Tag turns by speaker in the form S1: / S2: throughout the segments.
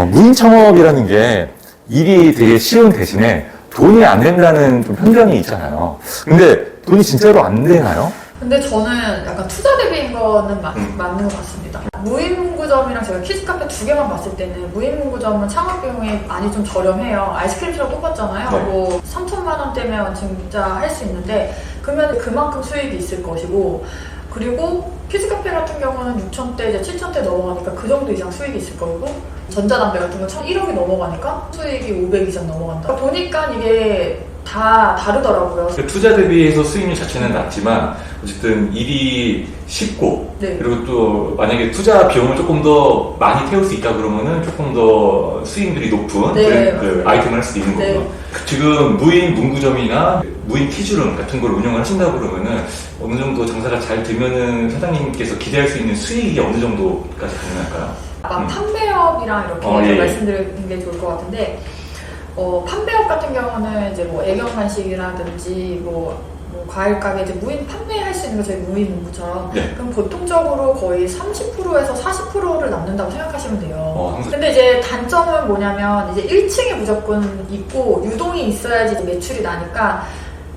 S1: 무인 창업이라는 게 일이 되게 쉬운 대신에 돈이 안 된다는 좀 편견이 있잖아요. 근데 돈이 진짜로 안 되나요?
S2: 근데 저는 약간 투자 대비인 거는 맞는 것 같습니다. 무인문구점이랑 제가 키즈카페 두 개만 봤을 때는 무인문구점은 창업 비용이 많이 좀 저렴해요. 아이스크림처럼 똑같잖아요.
S1: 네.
S2: 뭐 3천만 원대면 진짜 할 수 있는데 그러면 그만큼 수익이 있을 것이고, 그리고 키즈카페 같은 경우는 6천대, 이제 7천대 넘어가니까 그 정도 이상 수익이 있을 거고, 전자담배 같은 건 1억이 넘어가니까 수익이 500 이상 넘어간다. 보니까 이게 다 다르더라고요.
S3: 투자 대비해서 수익률 자체는 낮지만 어쨌든 일이 쉽고,
S2: 네.
S3: 그리고 또 만약에 투자 비용을 조금 더 많이 태울 수 있다 그러면은 조금 더 수익률이 높은
S2: 네,
S3: 그 아이템을 할 수도 있는
S2: 네.
S3: 거고요. 지금 무인 문구점이나 무인 키즈룸 같은 걸 운영을 하신다 그러면은 어느 정도 장사가 잘 되면은 사장님께서 기대할 수 있는 수익이 어느 정도까지 가능할까요?
S2: 판매업이랑 이렇게 좀
S3: 예.
S2: 말씀드리는 게 좋을 것 같은데, 판매업 같은 경우는 이제 뭐 애경 간식이라든지 뭐 과일 가게 이제 무인 판매할 수 있는 거, 저희 무인 문구처럼.
S3: 네.
S2: 그럼 보통적으로 거의 30%에서 40%를 남는다고 생각하시면 돼요.
S3: 항상.
S2: 근데 이제 단점은 뭐냐면 이제 1층에 무조건 있고 유동이 있어야지 이제 매출이 나니까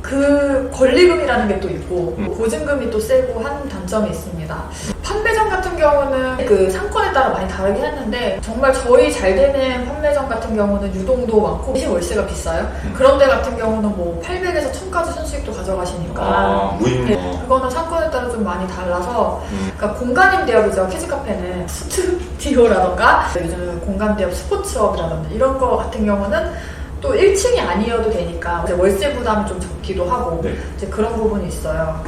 S2: 그 권리금이라는 게 또 있고 보증금이 또 세고 한 단점이 있습니다. 판매점 같은 경우는 그 상권에 따라 많이 다르긴 했는데, 정말 저희 잘 되는 판매점 같은 경우는 유동도 많고 대신 월세가 비싸요. 그런 데 같은 경우는 뭐 800에서 1000까지 순수익도 가져가시니까
S3: 무인
S2: 네, 그거는 상권에 따라 좀 많이 달라서, 그러니까 공간임 대업이죠. 키즈카페는 스튜디오라던가 요즘은 공간 대업 스포츠업이라던가 이런 거 같은 경우는 또 1층이 아니어도 되니까 이제 월세 부담이 좀 적기도 하고,
S3: 네.
S2: 이제 그런 부분이 있어요.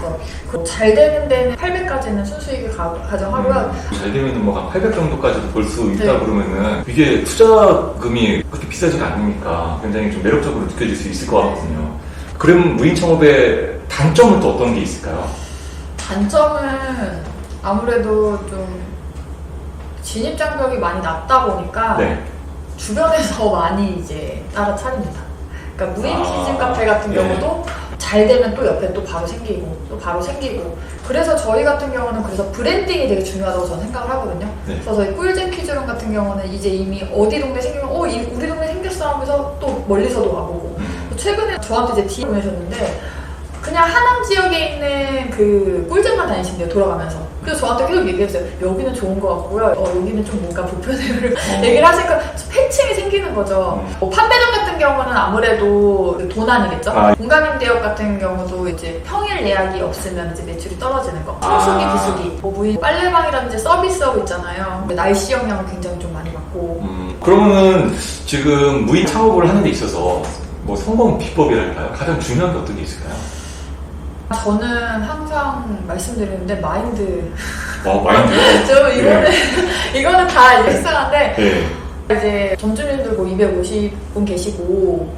S2: 그래서 잘 되는 데는 800까지는 순수익을 가정하고요.
S3: 잘 되면 뭐 한 800 정도까지도 벌 수 있다
S2: 네.
S3: 그러면은 이게 투자금이 그렇게 비싸지가 않으니까 굉장히 좀 매력적으로 느껴질 수 있을 것 같거든요. 그럼 무인 창업의 단점은 또 어떤 게 있을까요?
S2: 단점은 아무래도 좀 진입 장벽이 많이 낮다 보니까
S3: 네.
S2: 주변에서 많이 이제 따라차립니다. 그러니까 무인 키즈 카페 같은
S3: 네.
S2: 경우도 잘 되면 또 옆에 또 바로 생기고 또 바로 생기고, 그래서 저희 같은 경우는 그래서 브랜딩이 되게 중요하다고 저는 생각을 하거든요.
S3: 네.
S2: 그래서 저희 꿀잼 키즈룸 같은 경우는 이제 이미 어디 동네 생기면 우리 동네 생겼어 하면서 또 멀리서도 와보고, 최근에 저한테 이제 DM 보내셨는데 그냥 하남 지역에 있는 그 꿀잼만 다니신대요, 돌아가면서. 그래서 저한테 계속 얘기했어요. 여기는 좋은 것 같고요. 여기는 좀 뭔가 불편해요. 얘기를 하니까 팬층이 생기는 거죠. 판매점 같은 경우는 아무래도 도난이겠죠. 공간임 대업 같은 경우도 이제 평일 예약이 없으면 이제 매출이 떨어지는 거. 청소기, 비수기, 무인 빨래방이라든지 서비스업 있잖아요. 날씨 영향을 굉장히 좀 많이 받고.
S3: 그러면은 지금 무인 창업을 하는 데 있어서 뭐 성공 비법이랄까요? 가장 중요한 게 어떤 게 있을까요?
S2: 저는 항상 말씀드리는데 마인드.
S3: 마인드.
S2: 저 이거는 다 이제 식상한데,
S3: 네.
S2: 이제 점주님들 뭐 250분 계시고,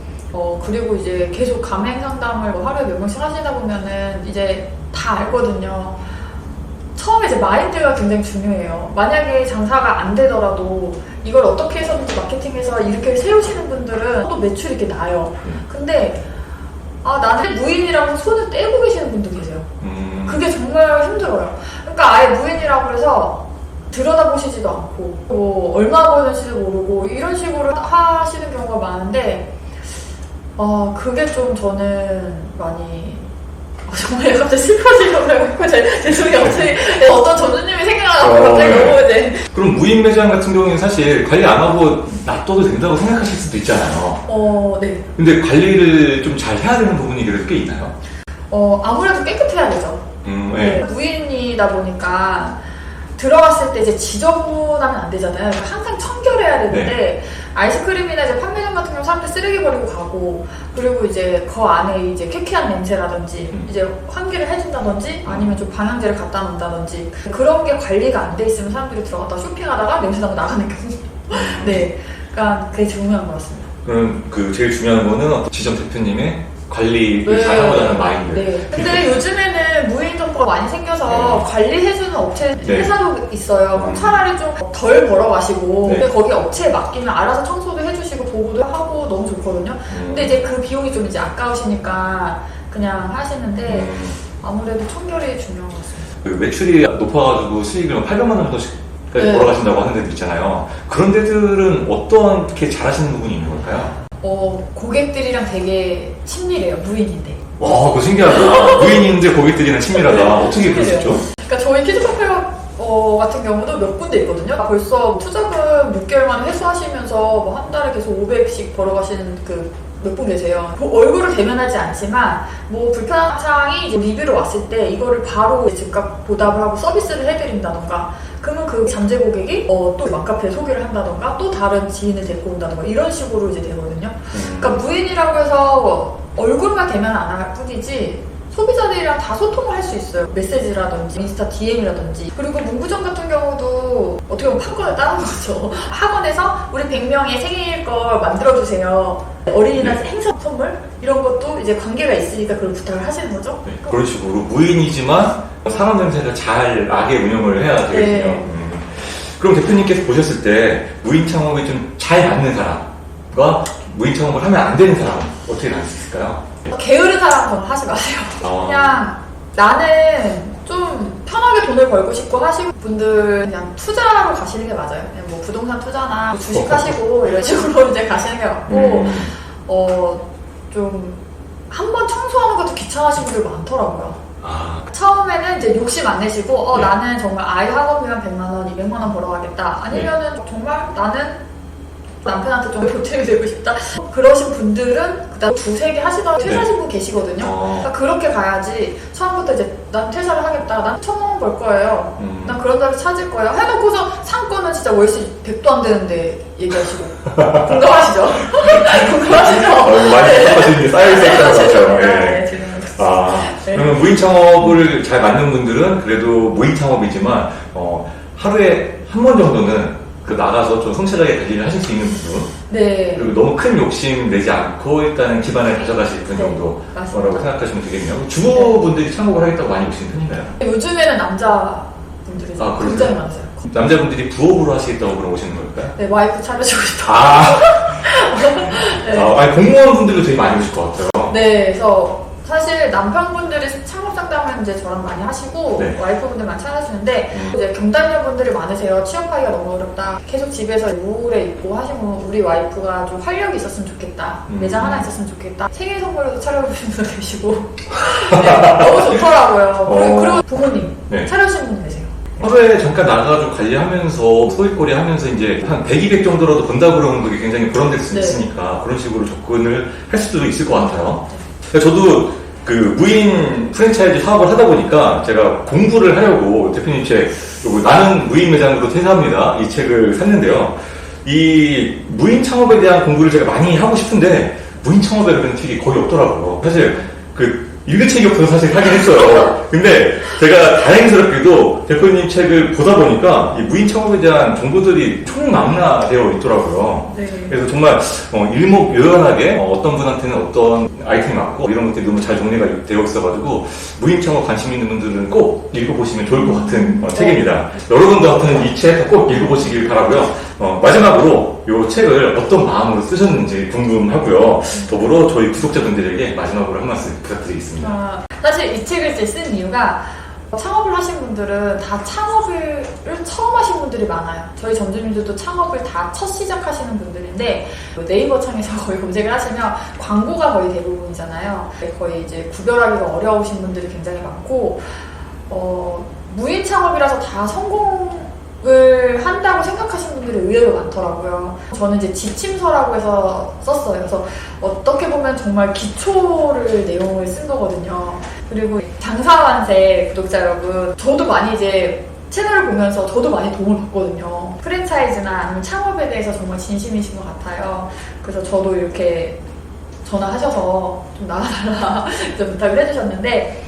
S2: 그리고 이제 계속 가맹 상담을 뭐 하루에 몇 명씩 하시다 보면은 이제 다 알거든요. 처음에 이제 마인드가 굉장히 중요해요. 만약에 장사가 안 되더라도 이걸 어떻게 해서든지 마케팅해서 이렇게 세우시는 분들은 또 매출이 이렇게 나요. 근데 나는 무인이라고 손을 떼고 계시는 분도 계세요. 그게 정말 힘들어요. 그러니까 아예 무인이라고 해서 들여다보시지도 않고 뭐 얼마 버는지도 모르고 이런 식으로 하시는 경우가 많은데, 그게 좀 저는 많이 정말 갑자기 슬퍼지려고 했고, 제 속이 갑자기 어떤 점주님이 생각나고 갑자기 너무 이제.
S3: 그럼 무인 매장 같은 경우는 사실 관리 안 하고 놔둬도 된다고 생각하실 수도 있잖아요.
S2: 네.
S3: 근데 관리를 좀 잘 해야 되는 부분이 그래도 꽤 있나요?
S2: 아무래도 깨끗해야 되죠.
S3: 네.
S2: 무인이다 보니까 들어갔을 때 이제 지저분하면 안 되잖아요. 그러니까 항상 청결해야 되는데, 아이스크림이나 이제 판매점 같은 경우 사람들 쓰레기 버리고 가고, 그리고 이제 그 안에 이제 쾌쾌한 냄새라든지 이제 환기를 해준다든지 아니면 좀 방향제를 갖다 놓는다든지 그런 게 관리가 안 돼 있으면 사람들이 들어갔다가 쇼핑하다가 냄새 나고 나가는 경우. 네, 그러니까 그게 중요한 것 같습니다.
S3: 그럼 그 제일 중요한 거는 지점 대표님의 관리를 잘하고자는 마인드.
S2: 네. 근데 요즘에는 무인 점포가 많이 생겨서 관리해주는 업체 회사도 있어요. 그럼 차라리 좀 덜 벌어가시고 근데 거기 업체에 맡기면 알아서 청소도 해주시고 보고도 하고 너무 좋거든요. 근데 이제 그 비용이 좀 이제 아까우시니까 그냥 하시는데 아무래도 청결이 중요한 것 같습니다.
S3: 그 매출이 높아가지고 수익을 800만 원 정도씩
S2: 네.
S3: 벌어가신다고 하는 데도 있잖아요. 그런 데들은 어떻게 잘하시는 부분이 있는 걸까요?
S2: 고객들이랑 되게 친밀해요. 무인인데.
S3: 와, 그거 신기하다. 무인인데 고객들이랑 친밀하다. 어떻게 그럴 수 있죠?
S2: 그러니까 저희 키즈카페 같은 경우도 몇 군데 있거든요. 벌써 투자금 6개월 만에 회수하시면서 뭐 한 달에 계속 500씩 벌어가시는 몇 분 계세요. 얼굴을 대면하지 않지만 뭐 불편한 사항이 이제 리뷰로 왔을 때 이거를 바로 즉각 보답을 하고 서비스를 해드린다던가, 그러면 그 잠재 고객이 또 맘카페에 소개를 한다던가 또 다른 지인을 데리고 온다던가 이런 식으로 이제 되거든요. 그러니까 무인이라고 해서 얼굴만 대면 안 할 뿐이지 소비자들이랑 다 소통을 할 수 있어요. 메시지라든지 인스타 DM이라든지. 그리고 문구점 같은 경우도 어떻게 보면 판권을 따는 거죠. 학원에서 우리 100명의 생일 걸 만들어주세요. 어린이날 행사 선물? 이런 것도 이제 관계가 있으니까 그걸 부탁을 하시는 거죠.
S3: 네, 그런 식으로 무인이지만 상업 냄새를 잘 나게 운영을 해야 되거든요.
S2: 네.
S3: 그럼 대표님께서 보셨을 때 무인 창업에 좀 잘 맞는 사람과 무인 창업을 하면 안 되는 사람은 어떻게 나눌 수 있을까요?
S2: 게으른 사람은 하지 마세요. 그냥 나는 좀 편하게 돈을 벌고 싶고 하시는 분들 그냥 투자로 가시는 게 맞아요. 그냥 뭐 부동산 투자나 뭐 주식 하시고 이런 식으로 이제 가시는 게 맞고, 좀 한 번 청소하는 것도 귀찮으신 분들 많더라고요. 처음에는 이제 욕심 안 내시고
S3: 네.
S2: 나는 정말 아이 학원비만 100만 원, 200만 원 벌어가겠다. 아니면은 정말 나는 남편한테 좀 보탬이 되고 싶다. 그러신 분들은 그다음 2-3개 하시다가 퇴사하신 분 계시거든요. 그러니까 그렇게 가야지 처음부터 이제 난 퇴사를 하겠다. 난 1,000만 원 벌 거예요. 난 그런 데를 찾을 거예요. 해놓고서 상권은 진짜 월세 100도 안 되는데 얘기하시고. 공감하시죠? 공감하시죠?
S3: 많이 답답하시는 게 쌓여있을 것 같아요.
S2: 네,
S3: 예.
S2: 지금. 네.
S3: 그러면 무인 창업을 잘 맞는 분들은 그래도 무인 창업이지만 하루에 한 번 정도는 나가서 좀 성실하게 관리를 하실 수 있는 부분,
S2: 네.
S3: 그리고 너무 큰 욕심 내지 않고 일단은 기반을 가져가실 분
S2: 네,
S3: 정도라고
S2: 맞습니다.
S3: 생각하시면 되겠네요. 주부분들이 창업을 하겠다고 많이 오시는 편인가요?
S2: 요즘에는 남자분들이
S3: 그러세요?
S2: 굉장히 많으세요.
S3: 남자분들이 부업으로 하시겠다고 그럼 오시는 걸까요?
S2: 네, 와이프 차려주고 싶다. 네.
S3: 아니, 공무원분들도 되게 많이 오실 것 같아요.
S2: 네, 그래서 사실 남편분들이 창업 상담을 이제 저랑 많이 하시고,
S3: 네.
S2: 와이프분들만 찾아주시는데, 이제 경단녀분들이 많으세요. 취업하기가 너무 어렵다. 계속 집에서 우울해 있고 하시면 우리 와이프가 좀 활력이 있었으면 좋겠다. 매장 하나 있었으면 좋겠다. 생일 선물로도 차려주시는 분도 계시고. 네, 너무 좋더라고요. 그리고 부모님
S3: 네.
S2: 차려주시는 분 계세요.
S3: 하루에 잠깐 나가가지고 관리하면서 소일거리 하면서 이제 한 100, 200 정도라도 번다 그러면 그게 굉장히 부담될 수
S2: 네.
S3: 있으니까 그런 식으로 접근을 할 수도 있을 것 같아요. 저도 그 무인 프랜차이즈 사업을 하다 보니까 제가 공부를 하려고 대표님 책, 나는 무인 매장으로 퇴사합니다. 이 책을 샀는데요. 이 무인 창업에 대한 공부를 제가 많이 하고 싶은데 무인 창업에 대한 팁이 거의 없더라고요. 사실 읽은 책이 없어서 사실 하긴 했어요. 근데 제가 다행스럽게도 대표님 책을 보다 보니까 이 무인 창업에 대한 정보들이 총망라되어 있더라고요.
S2: 네.
S3: 그래서 정말 일목요연하게 어떤 분한테는 어떤 아이템이 맞고 이런 것들이 너무 잘 정리가 되어 있어가지고 무인 창업 관심 있는 분들은 꼭 읽어보시면 좋을 것 같은 책입니다. 여러분도 한번 이 책 꼭 읽어보시길 바라고요. 마지막으로 이 책을 어떤 마음으로 쓰셨는지 궁금하고요. 더불어 저희 구독자분들에게 마지막으로 한 말씀 부탁드리겠습니다.
S2: 사실 이 책을 이제 쓴 이유가 창업을 하신 분들은 다 창업을 처음 하신 분들이 많아요. 저희 점주님들도 창업을 다 첫 시작하시는 분들인데 네이버 창에서 거의 검색을 하시면 광고가 거의 대부분이잖아요. 거의 이제 구별하기가 어려우신 분들이 굉장히 많고 무인 창업이라서 다 성공을 한다고 생각하시는 분들이 의외로 많더라고요. 저는 이제 지침서라고 해서 썼어요. 그래서 어떻게 보면 정말 기초를 내용을 쓴 거거든요. 그리고 장사만세 구독자 여러분, 저도 많이 이제 채널을 보면서 저도 많이 도움을 받거든요. 프랜차이즈나 아니면 창업에 대해서 정말 진심이신 것 같아요. 그래서 저도 이렇게 전화하셔서 좀 나와달라 좀 부탁을 해주셨는데,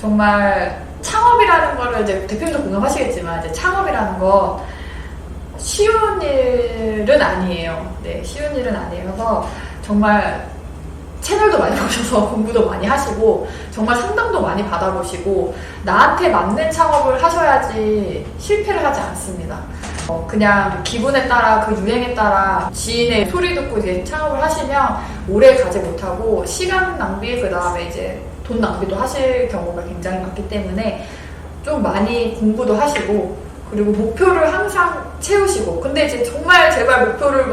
S2: 정말 창업이라는 거를 이제 대표님도 공감하시겠지만 이제 창업이라는 건 쉬운 일은 아니에요. 네, 쉬운 일은 아니에요. 그래서 정말 채널도 많이 보셔서 공부도 많이 하시고 정말 상담도 많이 받아보시고 나한테 맞는 창업을 하셔야지 실패를 하지 않습니다. 그냥 기분에 따라 그 유행에 따라 지인의 소리 듣고 이제 창업을 하시면 오래 가지 못하고 시간 낭비, 그 다음에 이제 돈 낭비도 하실 경우가 굉장히 많기 때문에 좀 많이 공부도 하시고 그리고 목표를 항상 채우시고, 근데 이제 정말 제발 목표를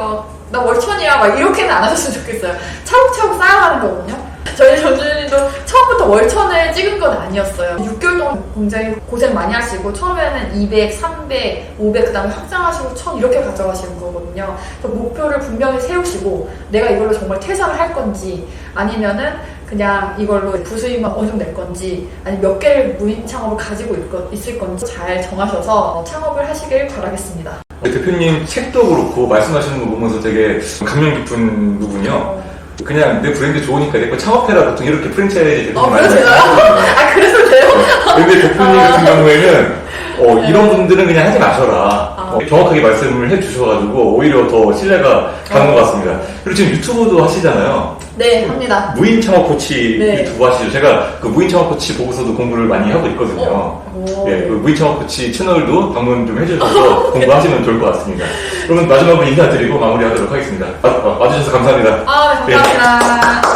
S2: 나 월천이야 막 이렇게는 안 하셨으면 좋겠어요. 차곡차곡 쌓아가는 거거든요. 저희 전주님도 처음부터 월천을 찍은 건 아니었어요. 6개월 동안 굉장히 고생 많이 하시고 처음에는 200, 300, 500 그다음에 확장하시고 1000 이렇게 가져가시는 거거든요. 그래서 목표를 분명히 세우시고 내가 이걸로 정말 퇴사를 할 건지 아니면은 그냥 이걸로 부수입만 어느 정도 낼 건지 아니면 몇 개를 무인 창업을 가지고 있을 건지 잘 정하셔서 창업을 하시길 바라겠습니다.
S3: 대표님 책도 그렇고 말씀하시는 거 보면서 되게 감명 깊은 부분이요. 그냥 내 브랜드 좋으니까 내 거 창업해라 보통 이렇게 프랜차이즈 대표님
S2: 그러세요? 그래서 돼요?
S3: 근데 대표님 같은 경우에는 이런 분들은 그냥 하지 마셔라. 정확하게 말씀을 해주셔가지고 오히려 더 신뢰가 가는 것 같습니다. 그리고 지금 유튜브도 하시잖아요.
S2: 네, 합니다.
S3: 무인 창업 코치
S2: 네.
S3: 유튜브 하시죠. 제가 그 무인 창업 코치 보고서도 공부를 많이 하고 있거든요. 네, 그 무인 창업 코치 채널도 방문 좀 해주셔서 공부하시면 좋을 것 같습니다. 그러면 마지막으로 인사드리고 마무리하도록 하겠습니다. 와주셔서 감사합니다.
S2: 감사합니다.